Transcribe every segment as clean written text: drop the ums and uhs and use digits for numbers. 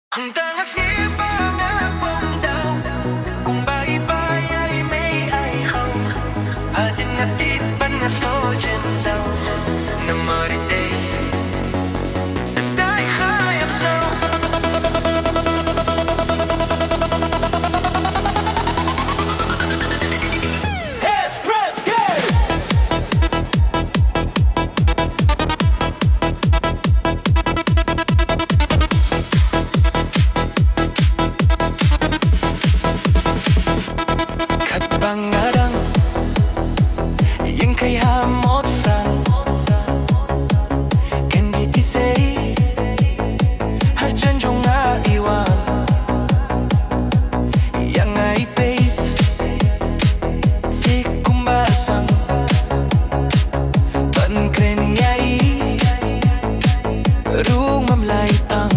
Ang tangas ngipang daw kung bayi-bayi may ayaw atin natin panas no jemdaw na mariday tayo hayap sa Bangarang yang kaya mod frang kan ditisay hajan jong nga iwan yang ay pait si kumbasang pan kreniyay rung mamlaitang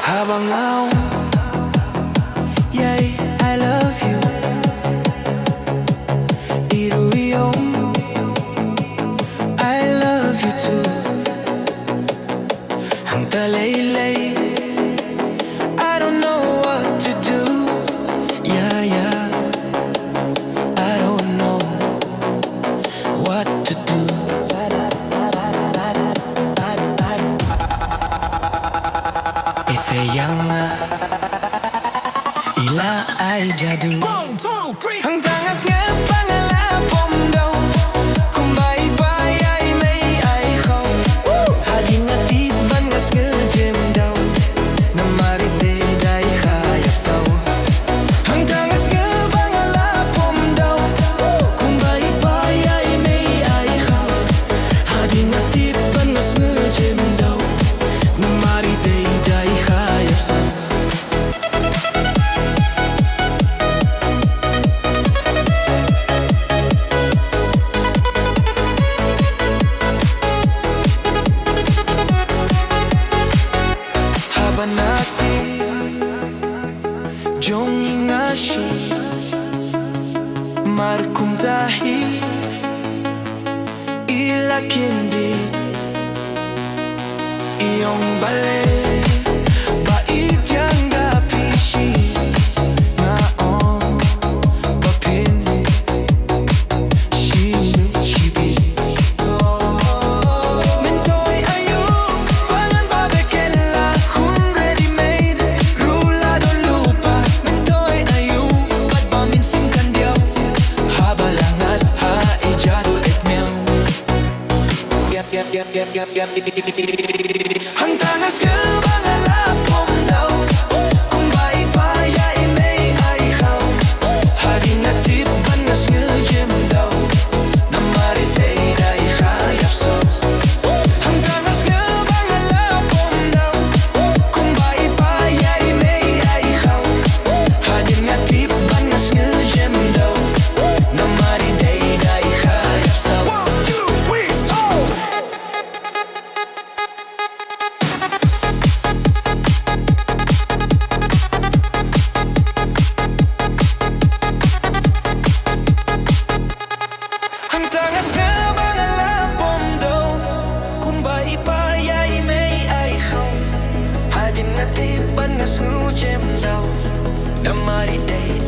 habang aw, yay, I love you Iruyong, I love you too Ang talaylay, I don't know what to do Yeah, yeah, I don't know what to do Sayang ila ay jadu. 1, 2, 3. Ang tangas nga pangalapom daw kung bayi-bayi may ayaw hadi nga tiban ngas ngejem daw na marite day hayap saw. Ang tangas nga pangalapom daw kung bayi-bayi may ayaw hadi nga tiban ngas ngejem daw na marite day hayap saw. Banati jong ingashi markum tahi ila kindi iyong bale bait yang gapishi ngaon papin shibi mentoy ayu pangan babekela ang tanas ka bangalapom daw kung bayi-bayi may ayaw hadi nga tiban ngas ngejem daw na maritay day hayap so. Ang tanas ka bangalapom daw kung bayi-bayi may ayaw hadi nga tiban ngas ngejem daw na maritay day hayap so. Ang tangas nga bangalapom daw kung bayi-bayi may ayaw hadi nga tiban ngas ngejem daw na mariday